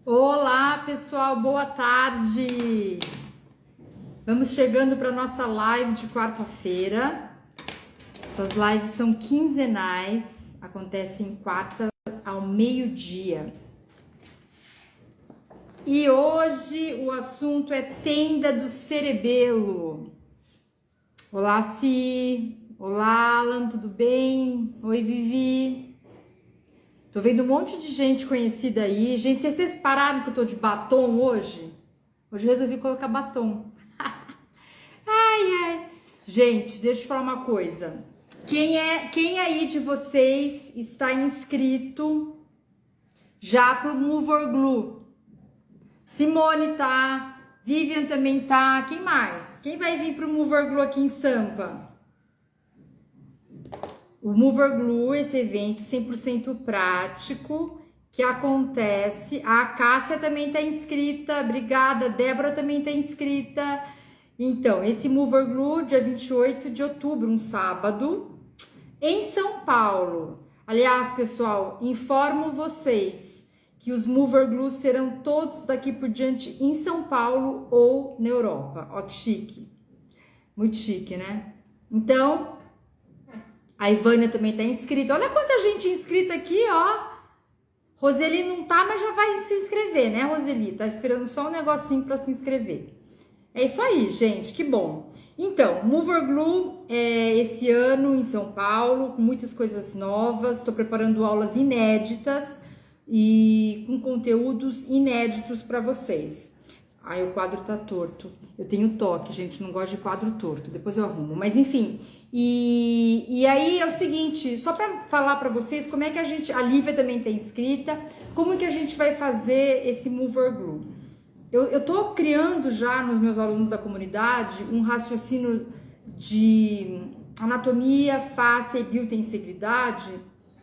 Olá, pessoal, boa tarde. Vamos chegando para nossa live de quarta-feira. Essas lives são quinzenais, acontecem quarta ao meio-dia. E hoje o assunto é tenda do cerebelo. Olá, Si. Olá, Alan, tudo bem? Oi, Vivi. Tô vendo um monte de gente conhecida aí. Gente, vocês pararam que eu tô de batom hoje? Hoje eu resolvi colocar batom. Ai. Gente, deixa eu te falar uma coisa. Quem aí de vocês está inscrito já pro Mover Glue? Simone tá, Vivian também tá. Quem mais? Quem vai vir pro Mover Glue aqui em Sampa? O Mover Glue, esse evento 100% prático que acontece. A Cássia também está inscrita, obrigada. Débora também está inscrita. Então, esse Mover Glue, dia 28 de outubro, um sábado, em São Paulo. Aliás, pessoal, informo vocês que os Mover Glue serão todos daqui por diante em São Paulo ou na Europa. Ó, que chique. Muito chique, né? Então, a Ivânia também tá inscrita. Olha quanta gente inscrita aqui, ó. Roseli não tá, mas já vai se inscrever, né, Roseli? Tá esperando só um negocinho para se inscrever. É isso aí, gente, que bom. Então, Mover Glue esse ano em São Paulo, com muitas coisas novas. Estou preparando aulas inéditas e com conteúdos inéditos para vocês. Ai, o quadro tá torto. Eu tenho toque, gente, não gosto de quadro torto. Depois eu arrumo. Mas enfim, e aí é o seguinte, só para falar para vocês como é que a Lívia também tá inscrita, como que a gente vai fazer esse Mover Glue. Eu tô criando já nos meus alunos da comunidade um raciocínio de anatomia, face e biotenseguridade,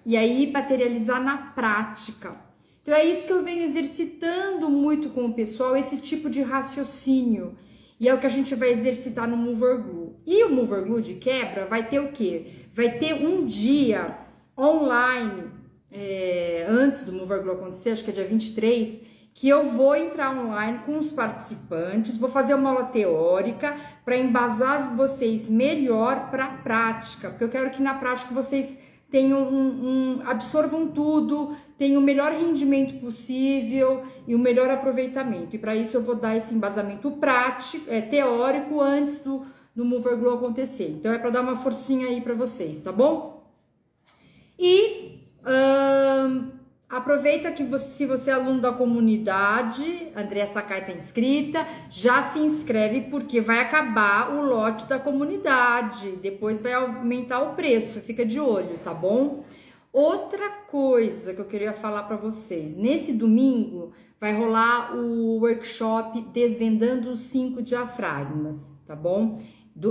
e aí materializar na prática. Então é isso que eu venho exercitando muito com o pessoal, esse tipo de raciocínio. E é o que a gente vai exercitar no Mover Glue. E o Mover Glue de quebra vai ter o quê? Vai ter um dia online, antes do Mover Glue acontecer, acho que é dia 23, que eu vou entrar online com os participantes, vou fazer uma aula teórica para embasar vocês melhor para a prática, porque eu quero que na prática vocês tenham absorvam tudo, tenham o melhor rendimento possível e o melhor aproveitamento. E para isso eu vou dar esse embasamento prático, teórico antes do Mover Glue acontecer. Então é para dar uma forcinha aí para vocês, tá bom? E aproveita que se você é aluno da comunidade, Andréa Sakai tá inscrita, já se inscreve porque vai acabar o lote da comunidade, depois vai aumentar o preço, fica de olho, tá bom? Outra coisa que eu queria falar para vocês, nesse domingo vai rolar o workshop Desvendando os 5 diafragmas, tá bom?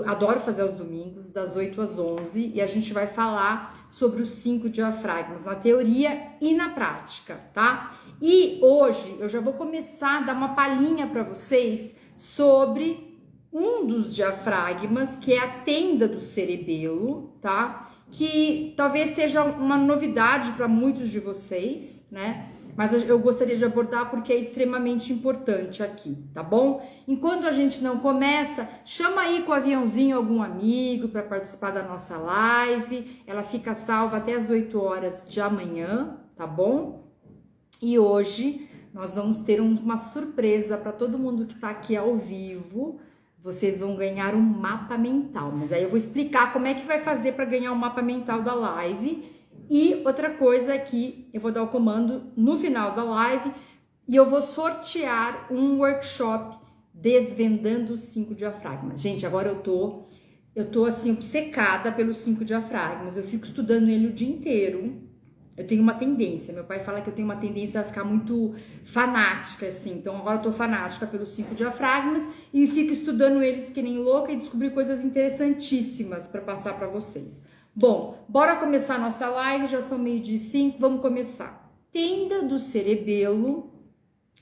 Adoro fazer aos domingos, das 8 às 11, e a gente vai falar sobre os 5 diafragmas, na teoria e na prática, tá? E hoje eu já vou começar a dar uma palhinha para vocês sobre um dos diafragmas, que é a tenda do cerebelo, tá? Que talvez seja uma novidade para muitos de vocês, né? Mas eu gostaria de abordar porque é extremamente importante aqui, tá bom? Enquanto a gente não começa, chama aí com o aviãozinho algum amigo para participar da nossa live. Ela fica salva até as 8 horas de amanhã, tá bom? E hoje nós vamos ter uma surpresa para todo mundo que tá aqui ao vivo. Vocês vão ganhar um mapa mental, mas aí eu vou explicar como é que vai fazer para ganhar o mapa mental da live. E outra coisa é que eu vou dar o comando no final da live e eu vou sortear um workshop Desvendando os 5 diafragmas. Gente, agora eu tô assim obcecada pelos 5 diafragmas. Eu fico estudando ele o dia inteiro. Eu tenho uma tendência, meu pai fala que eu tenho uma tendência a ficar muito fanática, assim. Então agora eu tô fanática pelos 5 diafragmas e fico estudando eles que nem louca e descobri coisas interessantíssimas para passar para vocês. Bom, bora começar a nossa live, já são 12:05, vamos começar. Tenda do cerebelo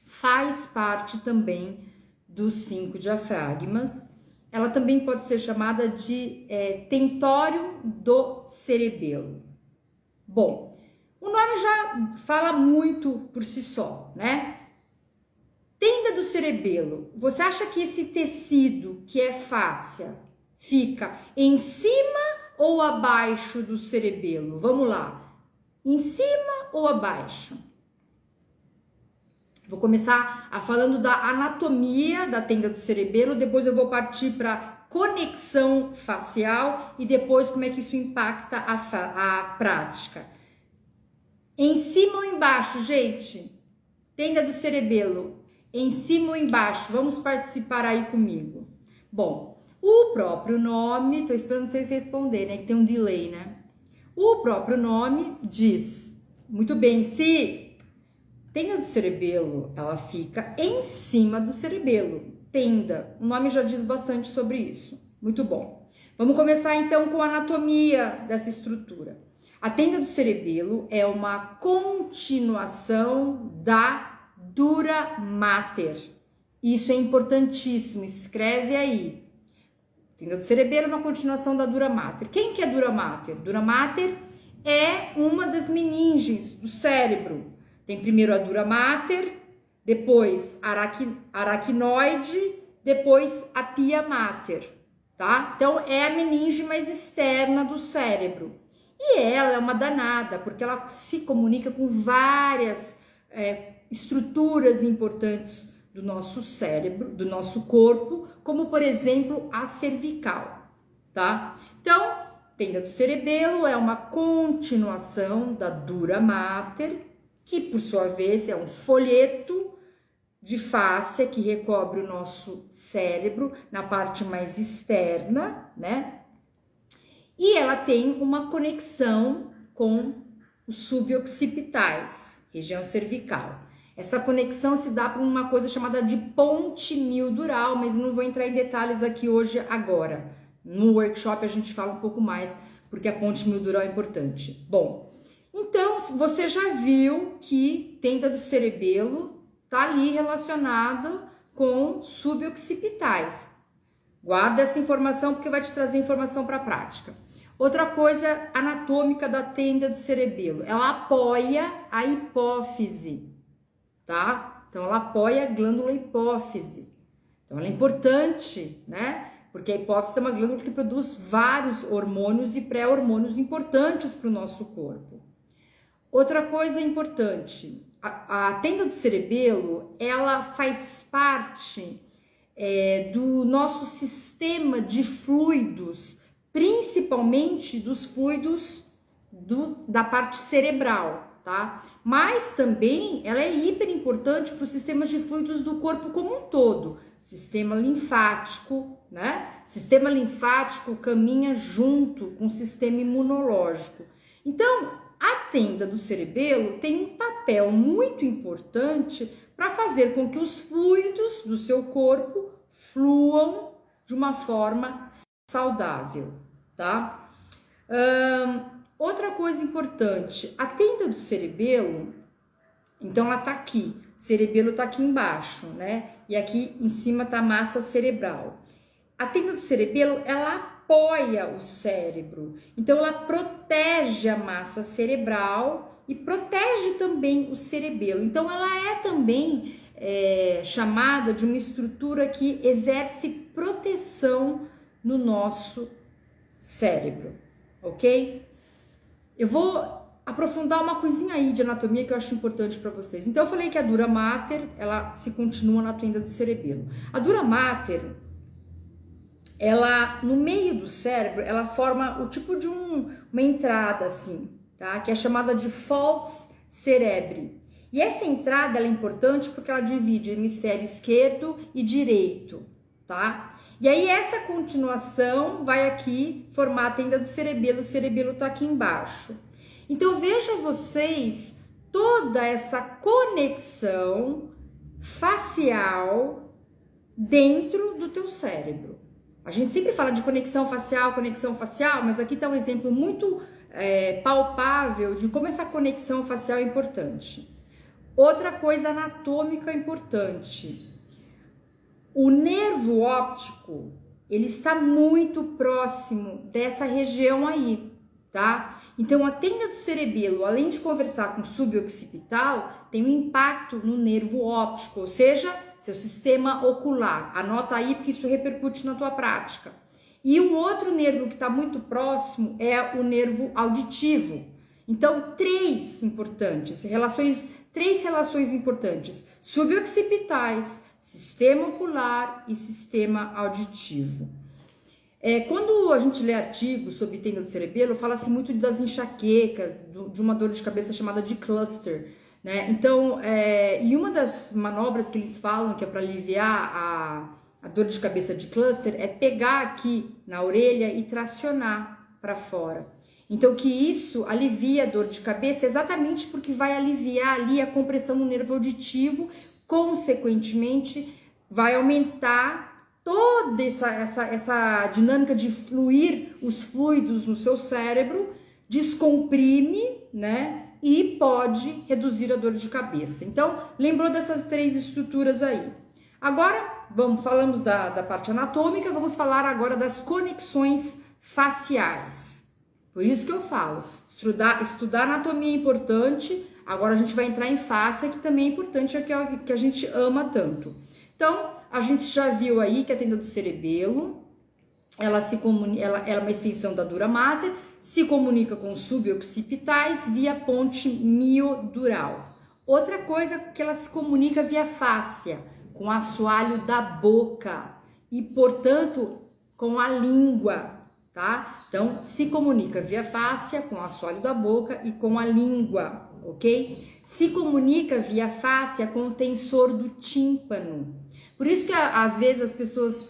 faz parte também dos 5 diafragmas. Ela também pode ser chamada de tentório do cerebelo. Bom, o nome já fala muito por si só, né? cerebelo, você acha que esse tecido, que é fáscia, fica em cima ou abaixo do cerebelo? Vamos lá. Em cima ou abaixo? Vou começar falando da anatomia da tenda do cerebelo, depois eu vou partir para conexão facial e depois como é que isso impacta a prática. Em cima ou embaixo, gente? Tenda do cerebelo, em cima ou embaixo? Vamos participar aí comigo. Bom, o próprio nome, tô esperando vocês responderem, né? Que tem um delay, né? O próprio nome diz, muito bem, se tenda do cerebelo, ela fica em cima do cerebelo. Tenda, o nome já diz bastante sobre isso. Muito bom. Vamos começar então com a anatomia dessa estrutura. A tenda do cerebelo é uma continuação da dura mater. Isso é importantíssimo, escreve aí. Tenda do cerebelo é uma continuação da dura mater. Quem que é dura mater? Dura mater é uma das meninges do cérebro. Tem primeiro a dura mater, depois aracnoide, depois a pia mater, tá? Então é a meninge mais externa do cérebro. E ela é uma danada, porque ela se comunica com várias estruturas importantes do nosso cérebro, do nosso corpo, como por exemplo a cervical, tá? Então, tenda do cerebelo é uma continuação da dura mater, que por sua vez é um folheto de fáscia que recobre o nosso cérebro na parte mais externa, né? E ela tem uma conexão com os suboccipitais, região cervical. Essa conexão se dá por uma coisa chamada de ponte mildural, mas não vou entrar em detalhes aqui hoje agora. No workshop a gente fala um pouco mais, porque a ponte mildural é importante. Bom, então você já viu que tenda do cerebelo tá ali relacionado com suboccipitais. Guarda essa informação porque vai te trazer informação para a prática. Outra coisa anatômica da tenda do cerebelo, ela apoia a hipófise, tá? Então ela apoia a glândula hipófise. Então ela é importante, né? Porque a hipófise é uma glândula que produz vários hormônios e pré-hormônios importantes para o nosso corpo. Outra coisa importante, a tenda do cerebelo, ela faz parte do nosso sistema de fluidos, principalmente dos fluidos da parte cerebral, tá? Mas também ela é hiper importante para os sistemas de fluidos do corpo como um todo. Sistema linfático, né? Sistema linfático caminha junto com o sistema imunológico. Então, a tenda do cerebelo tem um papel muito importante para fazer com que os fluidos do seu corpo fluam de uma forma saudável, tá? Outra coisa importante, a tenda do cerebelo, então ela tá aqui, o cerebelo tá aqui embaixo, né? E aqui em cima tá a massa cerebral. A tenda do cerebelo, ela apoia o cérebro, então ela protege a massa cerebral e protege também o cerebelo. Então ela é também chamada de uma estrutura que exerce proteção no nosso cérebro, ok? Eu vou aprofundar uma coisinha aí de anatomia que eu acho importante para vocês. Então eu falei que a dura mater, ela se continua na tenda do cerebelo. A dura mater, ela no meio do cérebro, ela forma o tipo de uma entrada assim, tá? Que é chamada de falx cerebri. E essa entrada ela é importante porque ela divide o hemisfério esquerdo e direito, tá? E aí essa continuação vai aqui formar a tenda do cerebelo, o cerebelo tá aqui embaixo. Então vejam vocês toda essa conexão facial dentro do teu cérebro. A gente sempre fala de conexão facial, mas aqui tá um exemplo muito palpável de como essa conexão facial é importante. Outra coisa anatômica importante. O nervo óptico, ele está muito próximo dessa região aí, tá? Então, a tenda do cerebelo, além de conversar com o suboccipital, tem um impacto no nervo óptico, ou seja, seu sistema ocular. Anota aí porque isso repercute na tua prática. E um outro nervo que está muito próximo é o nervo auditivo. Então, três relações importantes: suboccipitais, sistema ocular e sistema auditivo. Quando a gente lê artigos sobre tenda do cerebelo, fala-se muito das enxaquecas, de uma dor de cabeça chamada de cluster, né? Então, e uma das manobras que eles falam que é para aliviar a dor de cabeça de cluster é pegar aqui na orelha e tracionar para fora. Então, que isso alivia a dor de cabeça exatamente porque vai aliviar ali a compressão no nervo auditivo, consequentemente, vai aumentar toda essa dinâmica de fluir os fluidos no seu cérebro, descomprime, né? E pode reduzir a dor de cabeça. Então, lembrou dessas três estruturas aí. Agora, falamos da parte anatômica, vamos falar agora das conexões faciais. Por isso que eu falo, estudar anatomia é importante, agora a gente vai entrar em face, que também é importante, é que a gente ama tanto. Então, a gente já viu aí que a tenda do cerebelo, ela é uma extensão da dura mater, se comunica com os suboccipitais via ponte miodural. Outra coisa que ela se comunica via fáscia, com o assoalho da boca e, portanto, com a língua, tá? Então, se comunica via fáscia, com o assoalho da boca e com a língua, ok? Se comunica via fáscia com o tensor do tímpano. Por isso que, às vezes, as pessoas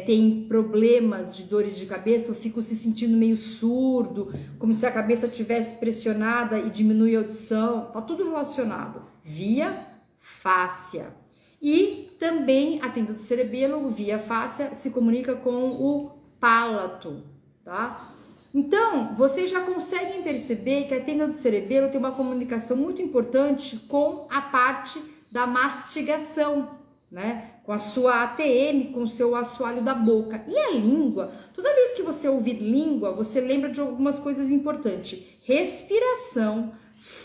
têm problemas de dores de cabeça ou ficam se sentindo meio surdo, como se a cabeça estivesse pressionada e diminui a audição. Tá tudo relacionado via fáscia. E também a tenda do cerebelo, via fáscia, se comunica com o palato, tá? Então, vocês já conseguem perceber que a tenda do cerebelo tem uma comunicação muito importante com a parte da mastigação, né? Com a sua ATM, com o seu assoalho da boca. E a língua, toda vez que você ouvir língua, você lembra de algumas coisas importantes. Respiração,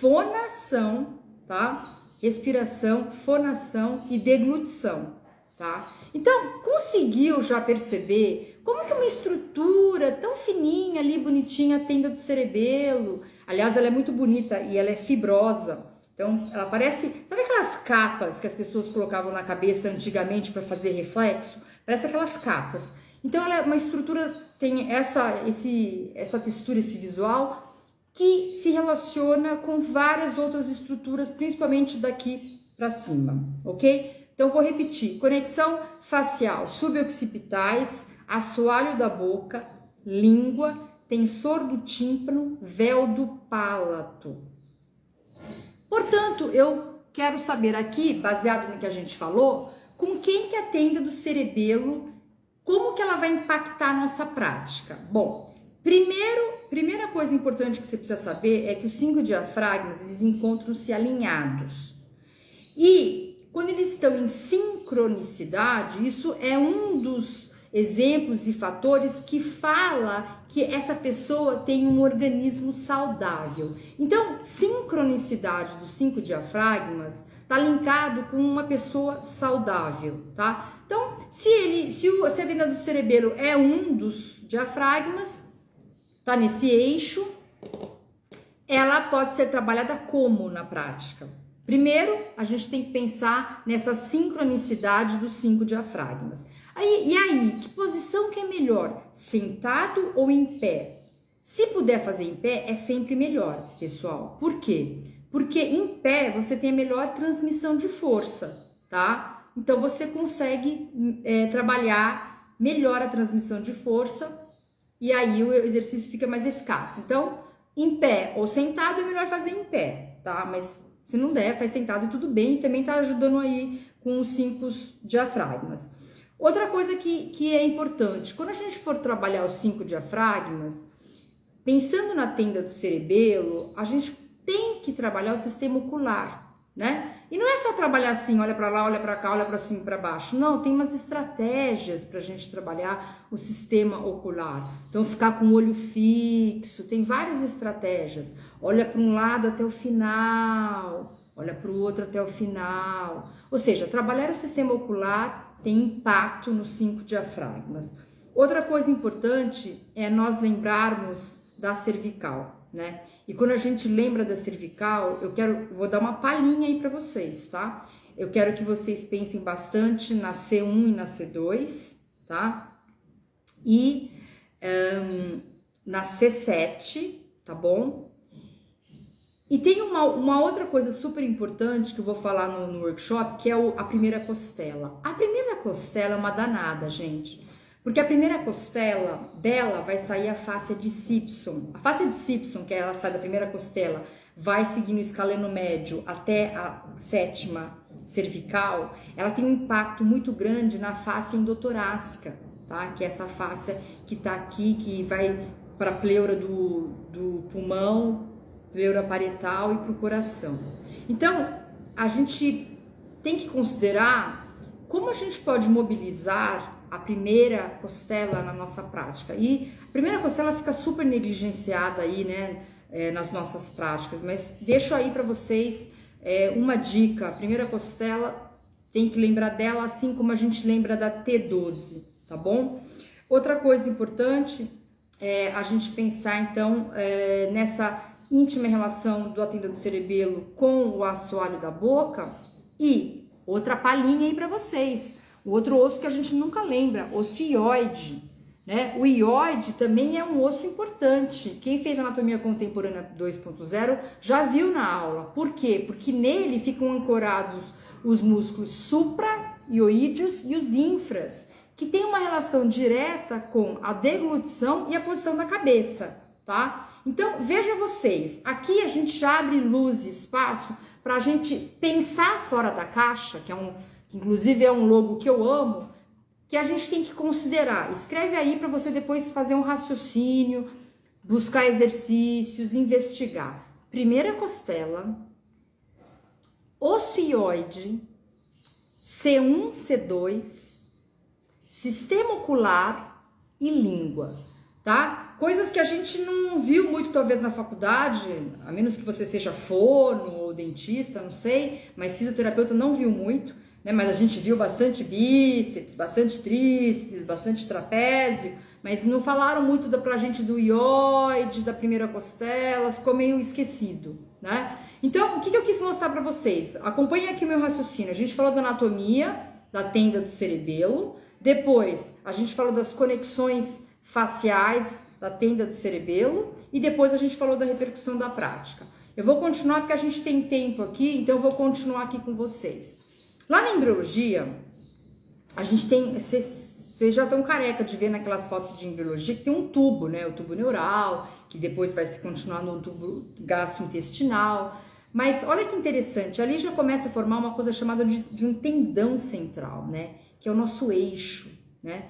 fonação, tá? Respiração, fonação e deglutição, tá? Então, conseguiu já perceber como que uma estrutura tão fininha ali, bonitinha, a tenda do cerebelo? Aliás, ela é muito bonita e ela é fibrosa. Então, ela parece... Sabe aquelas capas que as pessoas colocavam na cabeça antigamente para fazer reflexo? Parece aquelas capas. Então, ela é uma estrutura, tem essa textura, esse visual, que se relaciona com várias outras estruturas, principalmente daqui para cima, ok? Então, vou repetir. Conexão facial, suboccipitais, assoalho da boca, língua, tensor do tímpano, véu do palato. Portanto, eu quero saber aqui, baseado no que a gente falou, com quem que a tenda do cerebelo, como que ela vai impactar a nossa prática? Bom, primeira coisa importante que você precisa saber é que os 5 diafragmas, eles encontram-se alinhados. E quando eles estão em sincronicidade, isso é um dos exemplos e fatores que fala que essa pessoa tem um organismo saudável. Então, sincronicidade dos 5 diafragmas está linkado com uma pessoa saudável, tá? Então, se a tenda do cerebelo é um dos diafragmas, tá nesse eixo, ela pode ser trabalhada como na prática? Primeiro, a gente tem que pensar nessa sincronicidade dos 5 diafragmas. E aí, que posição que é melhor? Sentado ou em pé? Se puder fazer em pé, é sempre melhor, pessoal. Por quê? Porque em pé você tem a melhor transmissão de força, tá? Então, você consegue trabalhar melhor a transmissão de força e aí o exercício fica mais eficaz. Então, em pé ou sentado é melhor fazer em pé, tá? Mas se não der, faz sentado e tudo bem. E também tá ajudando aí com os 5 diafragmas. Outra coisa que é importante, quando a gente for trabalhar os 5 diafragmas, pensando na tenda do cerebelo, a gente tem que trabalhar o sistema ocular, né? E não é só trabalhar assim, olha para lá, olha para cá, olha para cima e para baixo. Não, tem umas estratégias para a gente trabalhar o sistema ocular. Então, ficar com o olho fixo, tem várias estratégias. Olha para um lado até o final, olha para o outro até o final. Ou seja, trabalhar o sistema ocular tem impacto nos 5 diafragmas. Outra coisa importante é nós lembrarmos da cervical, né? E quando a gente lembra da cervical, vou dar uma palhinha aí para vocês, tá? Eu quero que vocês pensem bastante na C1 e na C2, tá? E na C7, tá bom? E tem uma outra coisa super importante que eu vou falar no workshop, que é a primeira costela. A primeira costela é uma danada, gente. Porque a primeira costela dela vai sair a fáscia de Simpson. A fáscia de Simpson, que ela sai da primeira costela, vai seguindo o escaleno médio até a 7ª cervical. Ela tem um impacto muito grande na fáscia endotorácica, tá? Que é essa fáscia que tá aqui, que vai para a pleura do pulmão, pleura parietal e para o coração. Então, a gente tem que considerar como a gente pode mobilizar a primeira costela na nossa prática. E a primeira costela fica super negligenciada aí, né, nas nossas práticas, mas deixo aí para vocês uma dica. A primeira costela tem que lembrar dela assim como a gente lembra da T12, tá bom? Outra coisa importante é a gente pensar então nessa íntima relação do atenda do cerebelo com o assoalho da boca. E outra palhinha aí para vocês, o outro osso que a gente nunca lembra, osso ióide, né? O ióide também é um osso importante. Quem fez anatomia contemporânea 2.0 já viu na aula. Por quê? Porque nele ficam ancorados os músculos supraioídeos e os infras, que tem uma relação direta com a deglutição e a posição da cabeça, tá? Então, veja vocês, aqui a gente já abre luz e espaço para a gente pensar fora da caixa, que inclusive é um logo que eu amo, que a gente tem que considerar. Escreve aí para você depois fazer um raciocínio, buscar exercícios, investigar. Primeira costela, osso ióide, C1, C2, sistema ocular e língua, tá? Coisas que a gente não viu muito talvez na faculdade, a menos que você seja fono ou dentista, não sei, mas fisioterapeuta não viu muito, né? Mas a gente viu bastante bíceps, bastante tríceps, bastante trapézio, mas não falaram muito pra gente do ióide, da primeira costela, ficou meio esquecido, né? Então, o que eu quis mostrar pra vocês? Acompanhem aqui o meu raciocínio. A gente falou da anatomia, da tenda do cerebelo, depois a gente falou das conexões faciais da tenda do cerebelo e depois a gente falou da repercussão da prática. Eu vou continuar porque a gente tem tempo aqui, então eu vou continuar aqui com vocês. Lá na embriologia, a gente tem, vocês já estão careca de ver naquelas fotos de embriologia que tem um tubo, né? O tubo neural, que depois vai se continuar no tubo gastrointestinal. Mas olha que interessante, ali já começa a formar uma coisa chamada de um tendão central, né? Que é o nosso eixo, né?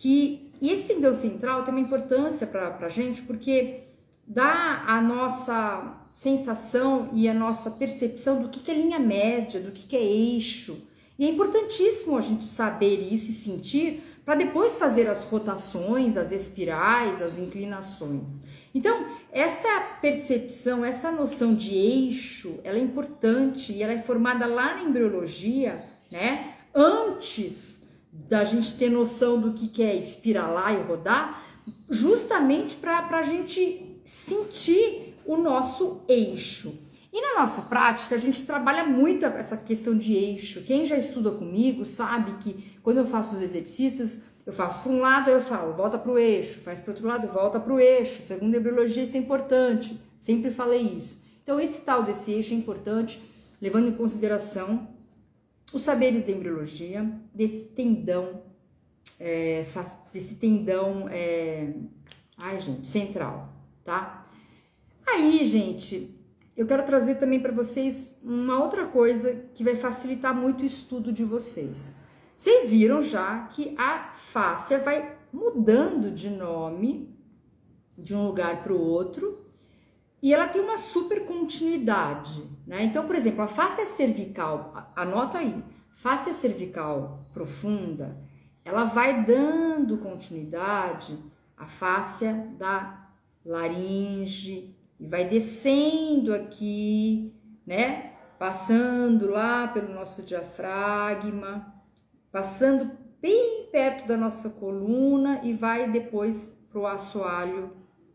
E esse tendão central tem uma importância para a gente porque dá a nossa sensação e a nossa percepção do que é linha média, do que é eixo. E é importantíssimo a gente saber isso e sentir para depois fazer as rotações, as espirais, as inclinações. Então, essa percepção, essa noção de eixo, ela é importante e ela é formada lá na embriologia, né? Antes da gente ter noção do que é espiralar e rodar, justamente para a gente sentir o nosso eixo. E na nossa prática, a gente trabalha muito essa questão de eixo. Quem já estuda comigo sabe que quando eu faço os exercícios, eu faço para um lado, eu falo, volta para o eixo, faz para o outro lado, volta para o eixo. Segundo a embriologia, isso é importante. Sempre falei isso. Então, esse tal desse eixo é importante, levando em consideração os saberes da embriologia, desse tendão, central, tá? Aí, gente, eu quero trazer também para vocês uma outra coisa que vai facilitar muito o estudo de vocês. Vocês viram já que a fáscia vai mudando de nome de um lugar para o outro e ela tem uma super continuidade, né? Então, por exemplo, a fáscia cervical, anota aí, fáscia cervical profunda, ela vai dando continuidade à fáscia da laringe e vai descendo aqui, né? passando lá pelo nosso diafragma, passando bem perto da nossa coluna e vai depois para o assoalho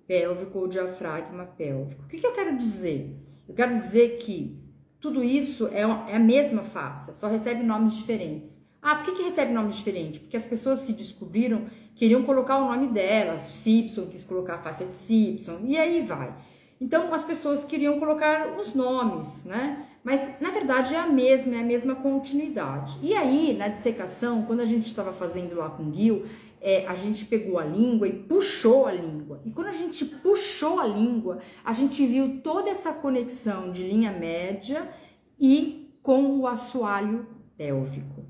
pélvico ou diafragma pélvico. O que eu quero dizer? Eu quero dizer que tudo isso é a mesma face, só recebe nomes diferentes. Ah, por que recebe nomes diferentes? Porque as pessoas que descobriram queriam colocar o nome delas, Simpson quis colocar a face de Simpson, e aí vai. Então, as pessoas queriam colocar os nomes, né? Mas, na verdade, é a mesma continuidade. E aí, na dissecação, quando a gente estava fazendo lá com o Gil, a gente pegou a língua e puxou a língua. E quando a gente puxou a língua, a gente viu toda essa conexão de linha média e com o assoalho pélvico,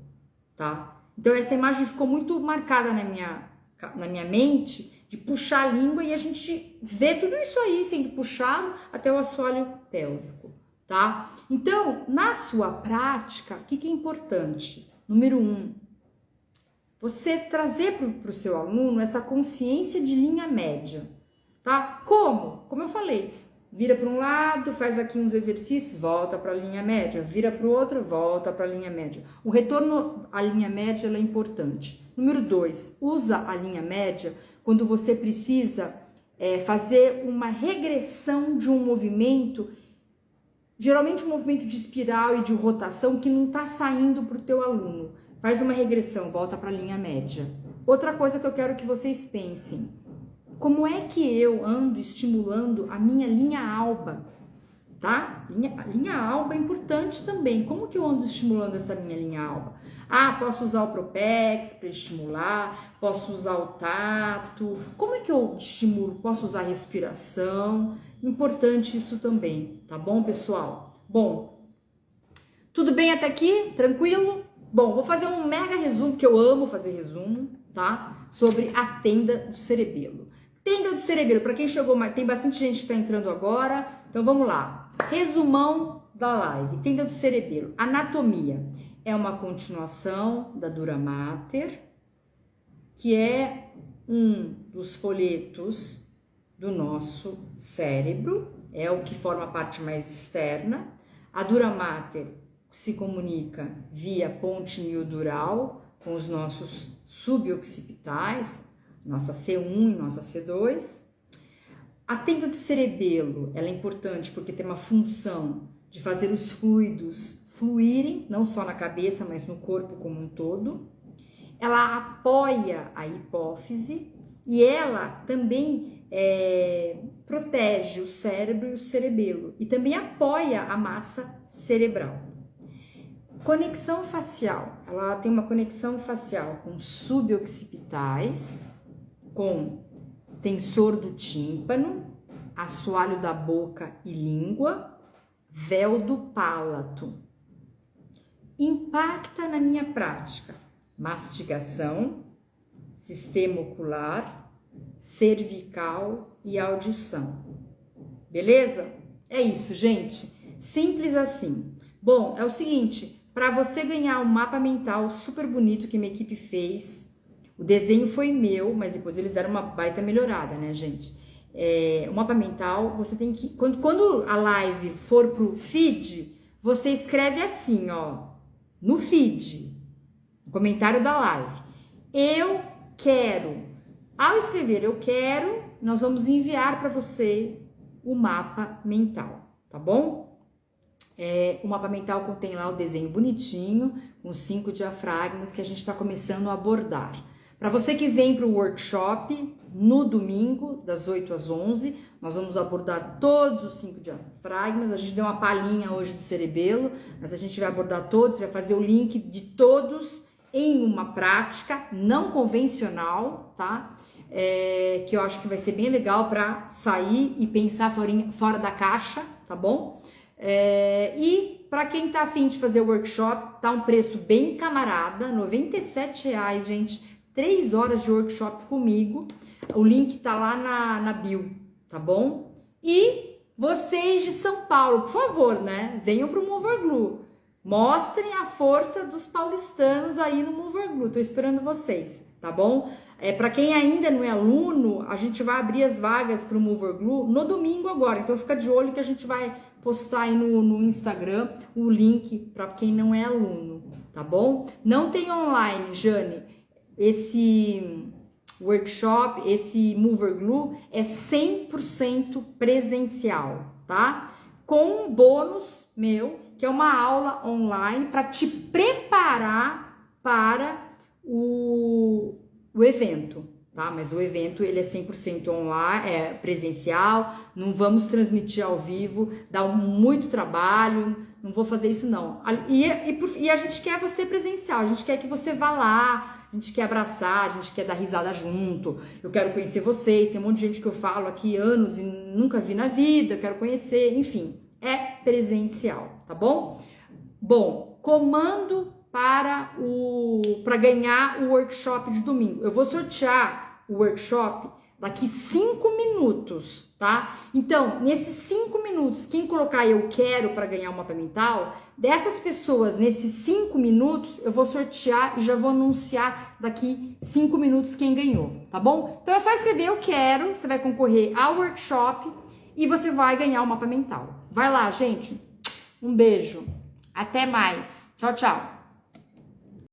tá? Então, essa imagem ficou muito marcada na minha mente, de puxar a língua e a gente vê tudo isso aí sendo puxado até o assoalho pélvico, tá? Então, na sua prática, o que é importante? Número 1, você trazer para o seu aluno essa consciência de linha média, tá? Como? Como eu falei, vira para um lado, faz aqui uns exercícios, volta para a linha média, vira para o outro, volta para a linha média. O retorno à linha média ela é importante. Número 2, usa a linha média quando você precisa fazer uma regressão de um movimento, geralmente um movimento de espiral e de rotação que não está saindo para o teu aluno. Faz uma regressão, volta para a linha média. Outra coisa que eu quero que vocês pensem, como é que eu ando estimulando a minha linha alba, tá? Linha alba é importante também. Como que eu ando estimulando essa minha linha alba? Ah, posso usar o Propex para estimular, posso usar o tato. Como é que eu estimulo? Posso usar a respiração? Importante isso também, tá bom, pessoal? Bom, tudo bem até aqui? Tranquilo? Bom, vou fazer um mega resumo, porque eu amo fazer resumo, tá? Sobre a tenda do cerebelo. Tenda do cerebelo, para quem chegou, tem bastante gente que está entrando agora, então vamos lá. Resumão da live, tenda do cerebelo. Anatomia é uma continuação da dura mater, que é um dos folhetos do nosso cérebro, é o que forma a parte mais externa. A dura mater se comunica via ponte miodural com os nossos suboccipitais, nossa C1 e nossa C2. A tenda do cerebelo, ela é importante porque tem uma função de fazer os fluidos fluírem, não só na cabeça, mas no corpo como um todo. Ela apoia a hipófise e ela também protege o cérebro e o cerebelo e também apoia a massa cerebral. Conexão facial, ela tem uma conexão facial com suboccipitais, com tensor do tímpano, assoalho da boca e língua, véu do pálato. Impacta na minha prática mastigação, sistema ocular, cervical e audição. Beleza? É isso, gente. Simples assim. Bom, é o seguinte, para você ganhar um mapa mental super bonito que minha equipe fez, o desenho foi meu, mas depois eles deram uma baita melhorada, né, gente? O mapa mental, você tem que... Quando a live for pro feed, você escreve assim, ó, no feed, no comentário da live. Eu quero. Ao escrever eu quero, nós vamos enviar para você o mapa mental, tá bom? O mapa mental contém lá o desenho bonitinho, com 5 diafragmas que a gente está começando a abordar. Para você que vem para o workshop, no domingo, das 8 às 11, nós vamos abordar todos os 5 diafragmas. A gente deu uma palhinha hoje do cerebelo, mas a gente vai abordar todos, vai fazer o link de todos em uma prática não convencional, tá? Que eu acho que vai ser bem legal para sair e pensar fora da caixa, tá bom? E para quem tá afim de fazer o workshop, tá um preço bem camarada, R$ 97,00, gente. 3 horas de workshop comigo. O link tá lá na bio, tá bom? E vocês de São Paulo, por favor, né? Venham pro Mover Glue. Mostrem a força dos paulistanos aí no Moverglue. Tô esperando vocês, tá bom? Para quem ainda não é aluno, a gente vai abrir as vagas para o Moverglue no domingo agora. Então fica de olho que a gente vai postar aí no Instagram o link para quem não é aluno, tá bom? Não tem online, Jane. Esse workshop, esse Moverglue é 100% presencial, tá? Com um bônus meu, que é uma aula online para te preparar para o evento, tá? Mas o evento ele é 100% online, é presencial, não vamos transmitir ao vivo, dá muito trabalho, não vou fazer isso não. E a gente quer você presencial, a gente quer que você vá lá, a gente quer abraçar, a gente quer dar risada junto, eu quero conhecer vocês, tem um monte de gente que eu falo aqui anos e nunca vi na vida, eu quero conhecer, enfim, é presencial, tá bom? Bom, comando para ganhar o workshop de domingo. Eu vou sortear o workshop daqui 5 minutos, tá? Então, nesses 5 minutos, quem colocar eu quero para ganhar o mapa mental, dessas pessoas, nesses 5 minutos, eu vou sortear e já vou anunciar daqui 5 minutos quem ganhou, tá bom? Então é só escrever eu quero, você vai concorrer ao workshop e você vai ganhar o mapa mental. Vai lá, gente. Um beijo. Até mais. Tchau, tchau.